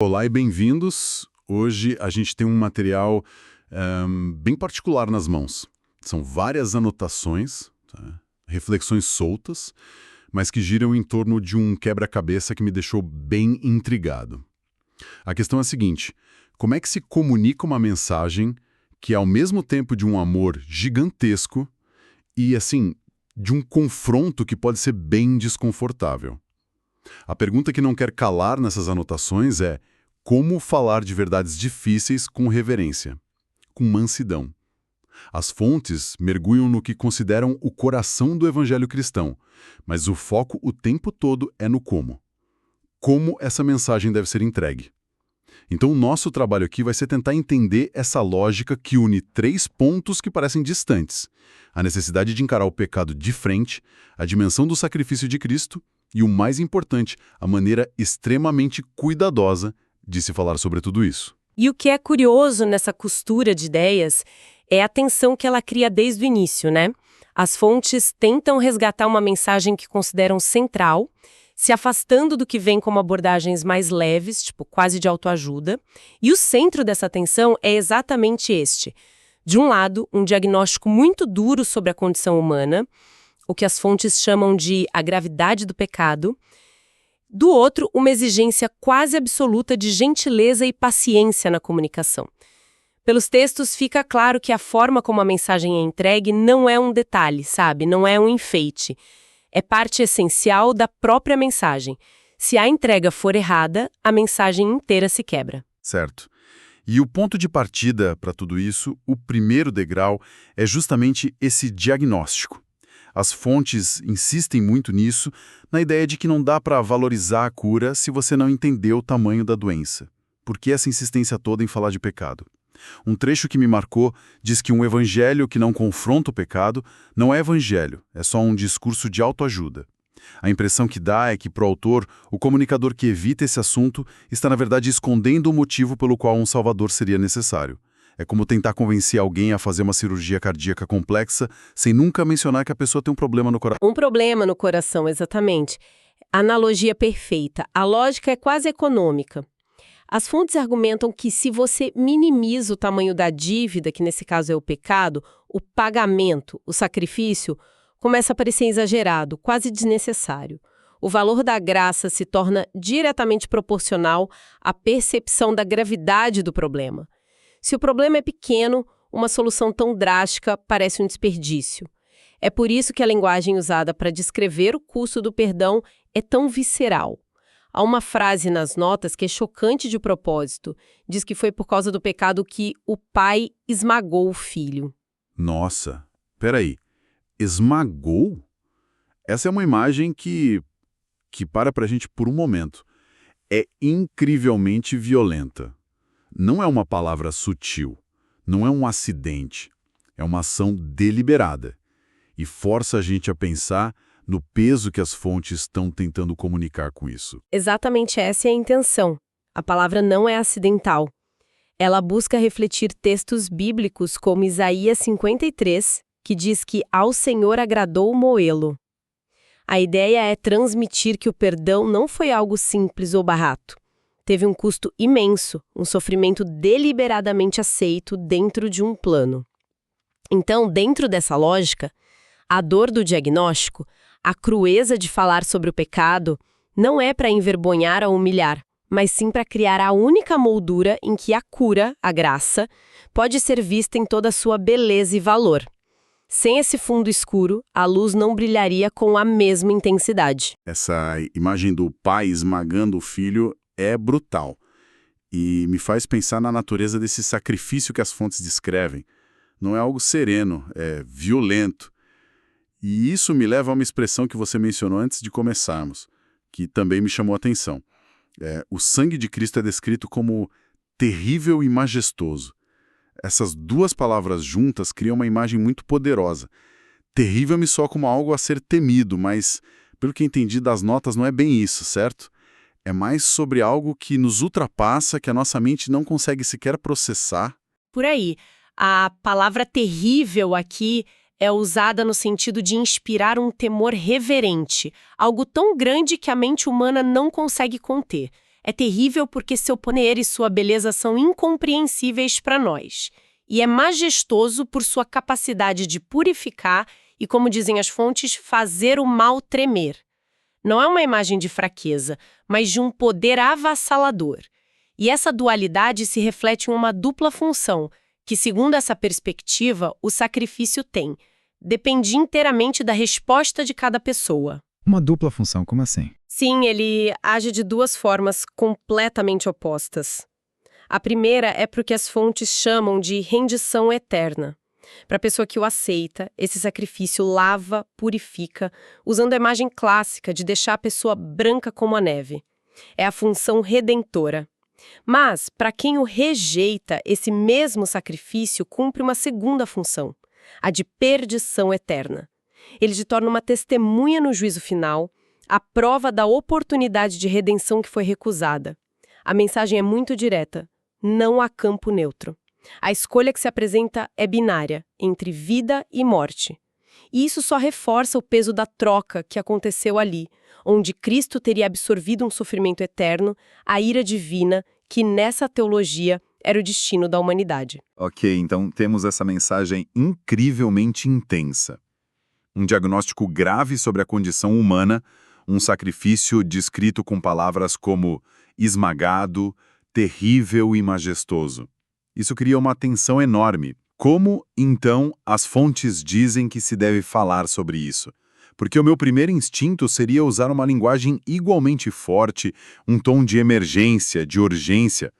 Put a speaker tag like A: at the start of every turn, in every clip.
A: Olá e bem-vindos. Hoje a gente tem um material bem particular nas mãos. São várias anotações, tá? Reflexões soltas, mas que giram em torno de um quebra-cabeça que me deixou bem intrigado. A questão é a seguinte: como é que se comunica uma mensagem que é ao mesmo tempo de um amor gigantesco e, assim, de um confronto que pode ser bem desconfortável? A pergunta que não quer calar nessas anotações é: como falar de verdades difíceis com reverência, com mansidão? As fontes mergulham no que consideram o coração do evangelho cristão, mas o foco o tempo todo é no como. Como essa mensagem deve ser entregue. Então, o nosso trabalho aqui vai ser tentar entender essa lógica que une três pontos que parecem distantes: a necessidade de encarar o pecado de frente, a dimensão do sacrifício de Cristo e, o mais importante, a maneira extremamente cuidadosa de se falar sobre tudo isso.
B: E o que é curioso nessa costura de ideias é a tensão que ela cria desde o início, né? As fontes tentam resgatar uma mensagem que consideram central, se afastando do que vem como abordagens mais leves, tipo quase de autoajuda, e o centro dessa tensão é exatamente este. De um lado, um diagnóstico muito duro sobre a condição humana, o que as fontes chamam de a gravidade do pecado. Do outro, uma exigência quase absoluta de gentileza e paciência na comunicação. Pelos textos, fica claro que a forma como a mensagem é entregue não é um detalhe, sabe? Não é um enfeite. É parte essencial da própria mensagem. Se a entrega for errada, a mensagem inteira se quebra.
A: Certo. E o ponto de partida para tudo isso, o primeiro degrau, é justamente esse diagnóstico. As fontes insistem muito nisso, na ideia de que não dá para valorizar a cura se você não entender o tamanho da doença. Por que essa insistência toda em falar de pecado? Um trecho que me marcou diz que um evangelho que não confronta o pecado não é evangelho, é só um discurso de autoajuda. A impressão que dá é que, para o autor, o comunicador que evita esse assunto está, na verdade, escondendo o motivo pelo qual um salvador seria necessário. É como tentar convencer alguém a fazer uma cirurgia cardíaca complexa sem nunca mencionar que a pessoa tem um problema no coração.
B: Um problema no coração, exatamente. Analogia perfeita. A lógica é quase econômica. As fontes argumentam que se você minimiza o tamanho da dívida, que nesse caso é o pecado, o pagamento, o sacrifício, começa a parecer exagerado, quase desnecessário. O valor da graça se torna diretamente proporcional à percepção da gravidade do problema. Se o problema é pequeno, uma solução tão drástica parece um desperdício. É por isso que a linguagem usada para descrever o custo do perdão é tão visceral. Há uma frase nas notas que é chocante de propósito. Diz que foi por causa do pecado que o pai esmagou o filho.
A: Nossa, peraí, esmagou? Essa é uma imagem que para pra gente por um momento. É incrivelmente violenta. Não é uma palavra sutil, não é um acidente, é uma ação deliberada e força a gente a pensar no peso que as fontes estão tentando comunicar com isso.
B: Exatamente essa é a intenção. A palavra não é acidental. Ela busca refletir textos bíblicos como Isaías 53, que diz que ao Senhor agradou moê-lo. A ideia é transmitir que o perdão não foi algo simples ou barato. Teve um custo imenso, um sofrimento deliberadamente aceito dentro de um plano. Então, dentro dessa lógica, a dor do diagnóstico, a crueza de falar sobre o pecado, não é para envergonhar ou humilhar, mas sim para criar a única moldura em que a cura, a graça, pode ser vista em toda a sua beleza e valor. Sem esse fundo escuro, a luz não brilharia com a mesma intensidade.
A: Essa imagem do pai esmagando o filho é brutal e me faz pensar na natureza desse sacrifício que as fontes descrevem. Não é algo sereno, é violento. E isso me leva a uma expressão que você mencionou antes de começarmos, que também me chamou a atenção. O sangue de Cristo é descrito como terrível e majestoso. Essas duas palavras juntas criam uma imagem muito poderosa. Terrível me soa como algo a ser temido, mas, pelo que entendi das notas, não é bem isso, certo? É mais sobre algo que nos ultrapassa, que a nossa mente não consegue sequer processar.
B: Por aí, a palavra terrível aqui é usada no sentido de inspirar um temor reverente, algo tão grande que a mente humana não consegue conter. É terrível porque seu poder e sua beleza são incompreensíveis para nós. E é majestoso por sua capacidade de purificar e, como dizem as fontes, fazer o mal tremer. Não é uma imagem de fraqueza, mas de um poder avassalador. E essa dualidade se reflete em uma dupla função, que, segundo essa perspectiva, o sacrifício tem. Depende inteiramente da resposta de cada pessoa.
C: Uma dupla função, como assim?
B: Sim, ele age de duas formas completamente opostas. A primeira é porque as fontes chamam de rendição eterna. Para a pessoa que o aceita, esse sacrifício lava, purifica, usando a imagem clássica de deixar a pessoa branca como a neve. É a função redentora. Mas, para quem o rejeita, esse mesmo sacrifício cumpre uma segunda função, a de perdição eterna. Ele te torna uma testemunha no juízo final, a prova da oportunidade de redenção que foi recusada. A mensagem é muito direta. Não há campo neutro. A escolha que se apresenta é binária, entre vida e morte. E isso só reforça o peso da troca que aconteceu ali, onde Cristo teria absorvido um sofrimento eterno, a ira divina, que nessa teologia era o destino da humanidade.
D: Ok, então temos essa mensagem incrivelmente intensa. Um diagnóstico grave sobre a condição humana, um sacrifício descrito com palavras como esmagado, terrível e majestoso. Isso cria uma tensão enorme. Como, então, as fontes dizem que se deve falar sobre isso? Porque o meu primeiro instinto seria usar uma linguagem igualmente forte, um tom de emergência, de urgência.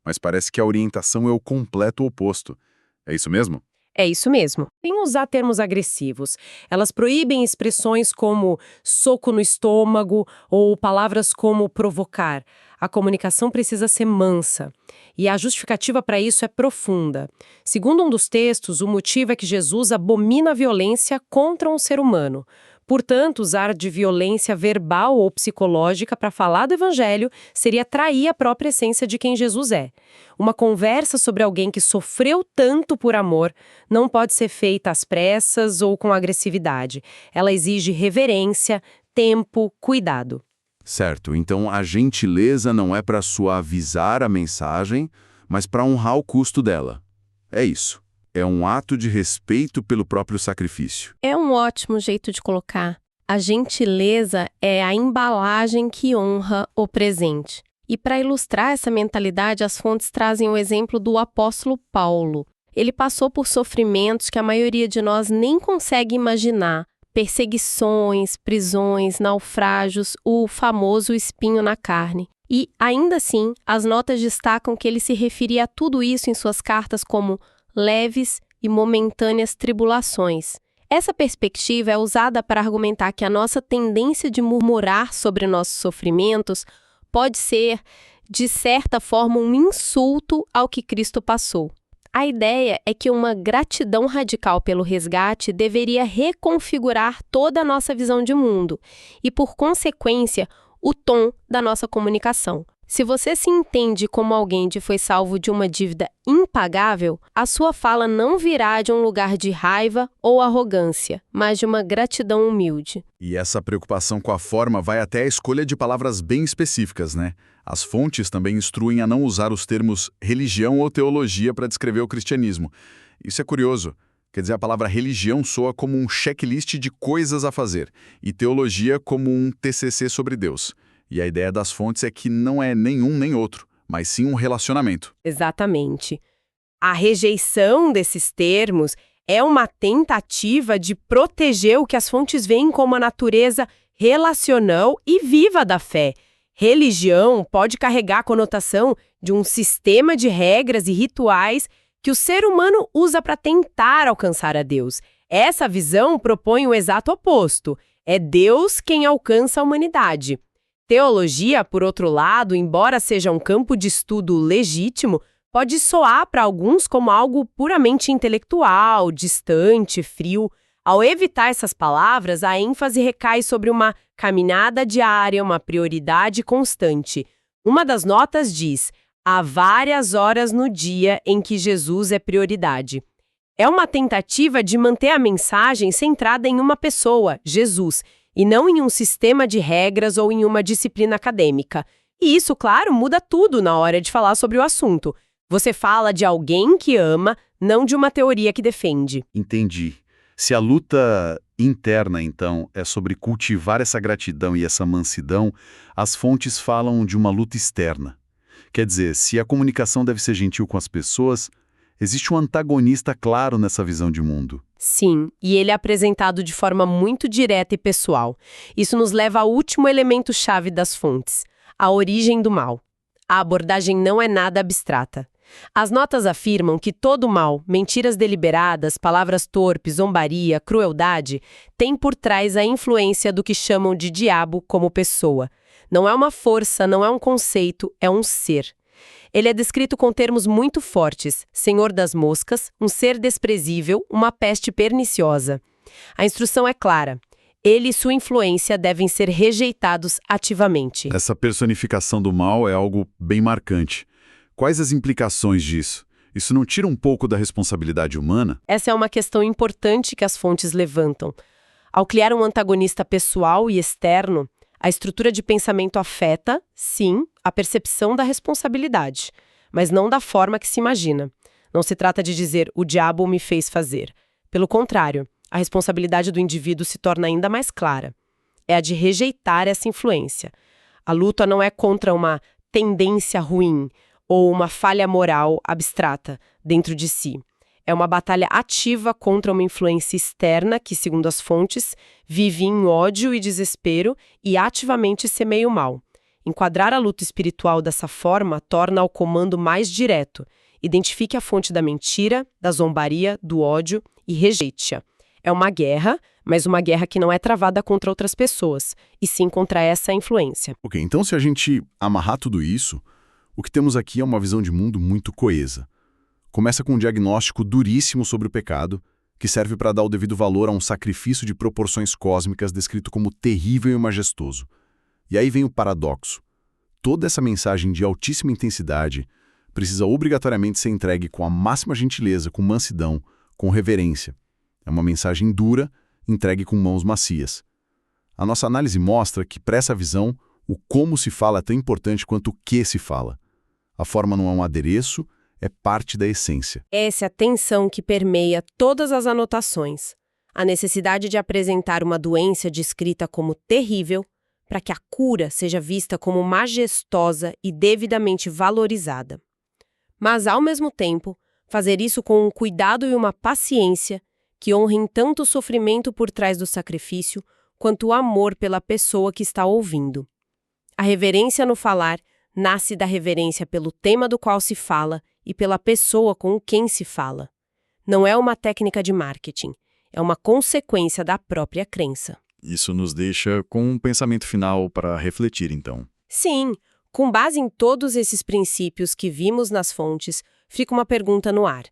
D: Mas parece que a orientação é o completo oposto. É isso mesmo?
B: É isso mesmo. Sem usar termos agressivos. Elas proíbem expressões como soco no estômago ou palavras como provocar. A comunicação precisa ser mansa. E a justificativa para isso é profunda. Segundo um dos textos, o motivo é que Jesus abomina a violência contra um ser humano. Portanto, usar de violência verbal ou psicológica para falar do evangelho seria trair a própria essência de quem Jesus é. Uma conversa sobre alguém que sofreu tanto por amor não pode ser feita às pressas ou com agressividade. Ela exige reverência, tempo, cuidado.
A: Certo, então a gentileza não é para suavizar a mensagem, mas para honrar o custo dela. É isso. É um ato de respeito pelo próprio sacrifício.
E: É um ótimo jeito de colocar. A gentileza é a embalagem que honra o presente. E para ilustrar essa mentalidade, as fontes trazem o exemplo do apóstolo Paulo. Ele passou por sofrimentos que a maioria de nós nem consegue imaginar. Perseguições, prisões, naufrágios, o famoso espinho na carne. E, ainda assim, as notas destacam que ele se referia a tudo isso em suas cartas como leves e momentâneas tribulações. Essa perspectiva é usada para argumentar que a nossa tendência de murmurar sobre nossos sofrimentos pode ser, de certa forma, um insulto ao que Cristo passou. A ideia é que uma gratidão radical pelo resgate deveria reconfigurar toda a nossa visão de mundo e, por consequência, o tom da nossa comunicação. Se você se entende como alguém que foi salvo de uma dívida impagável, a sua fala não virá de um lugar de raiva ou arrogância, mas de uma gratidão humilde.
A: E essa preocupação com a forma vai até a escolha de palavras bem específicas, né? As fontes também instruem a não usar os termos religião ou teologia para descrever o cristianismo. Isso é curioso. Quer dizer, a palavra religião soa como um checklist de coisas a fazer, e teologia como um TCC sobre Deus. E a ideia das fontes é que não é nenhum nem outro, mas sim um relacionamento.
B: Exatamente. A rejeição desses termos é uma tentativa de proteger o que as fontes veem como a natureza relacional e viva da fé. Religião pode carregar a conotação de um sistema de regras e rituais que o ser humano usa para tentar alcançar a Deus. Essa visão propõe o exato oposto. É Deus quem alcança a humanidade. Teologia, por outro lado, embora seja um campo de estudo legítimo, pode soar para alguns como algo puramente intelectual, distante, frio. Ao evitar essas palavras, a ênfase recai sobre uma caminhada diária, uma prioridade constante. Uma das notas diz: há várias horas no dia em que Jesus é prioridade. É uma tentativa de manter a mensagem centrada em uma pessoa, Jesus, e não em um sistema de regras ou em uma disciplina acadêmica. E isso, claro, muda tudo na hora de falar sobre o assunto. Você fala de alguém que ama, não de uma teoria que defende.
A: Entendi. Se a luta interna, então, é sobre cultivar essa gratidão e essa mansidão, as fontes falam de uma luta externa. Quer dizer, se a comunicação deve ser gentil com as pessoas, existe um antagonista claro nessa visão de mundo.
B: Sim, e ele é apresentado de forma muito direta e pessoal. Isso nos leva ao último elemento-chave das fontes, a origem do mal. A abordagem não é nada abstrata. As notas afirmam que todo mal, mentiras deliberadas, palavras torpes, zombaria, crueldade, tem por trás a influência do que chamam de diabo como pessoa. Não é uma força, não é um conceito, é um ser. Ele é descrito com termos muito fortes: senhor das moscas, um ser desprezível, uma peste perniciosa. A instrução é clara. Ele e sua influência devem ser rejeitados ativamente.
A: Essa personificação do mal é algo bem marcante. Quais as implicações disso? Isso não tira um pouco da responsabilidade humana?
B: Essa é uma questão importante que as fontes levantam. Ao criar um antagonista pessoal e externo, a estrutura de pensamento afeta, sim, a percepção da responsabilidade, mas não da forma que se imagina. Não se trata de dizer o diabo me fez fazer. Pelo contrário, a responsabilidade do indivíduo se torna ainda mais clara. É a de rejeitar essa influência. A luta não é contra uma tendência ruim ou uma falha moral abstrata dentro de si. É uma batalha ativa contra uma influência externa que, segundo as fontes, vive em ódio e desespero e ativamente semeia o mal. Enquadrar a luta espiritual dessa forma torna o comando mais direto. Identifique a fonte da mentira, da zombaria, do ódio e rejeite-a. É uma guerra, mas uma guerra que não é travada contra outras pessoas, e sim contra essa influência.
A: Ok, então se a gente amarrar tudo isso, o que temos aqui é uma visão de mundo muito coesa. Começa com um diagnóstico duríssimo sobre o pecado, que serve para dar o devido valor a um sacrifício de proporções cósmicas descrito como terrível e majestoso. E aí vem o paradoxo. Toda essa mensagem de altíssima intensidade precisa obrigatoriamente ser entregue com a máxima gentileza, com mansidão, com reverência. É uma mensagem dura, entregue com mãos macias. A nossa análise mostra que, para essa visão, o como se fala é tão importante quanto o que se fala. A forma não é um adereço, é parte da essência.
B: Essa é a tensão que permeia todas as anotações. A necessidade de apresentar uma doença descrita como terrível, para que a cura seja vista como majestosa e devidamente valorizada. Mas, ao mesmo tempo, fazer isso com um cuidado e uma paciência que honrem tanto o sofrimento por trás do sacrifício, quanto o amor pela pessoa que está ouvindo. A reverência no falar nasce da reverência pelo tema do qual se fala e pela pessoa com quem se fala. Não é uma técnica de marketing, é uma consequência da própria crença.
C: Isso nos deixa com um pensamento final para refletir, então.
B: Sim, com base em todos esses princípios que vimos nas fontes, fica uma pergunta no ar.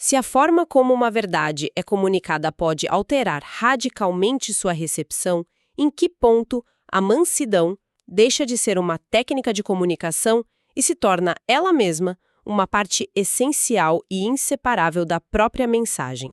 B: Se a forma como uma verdade é comunicada pode alterar radicalmente sua recepção, em que ponto a mansidão deixa de ser uma técnica de comunicação e se torna ela mesma uma parte essencial e inseparável da própria mensagem?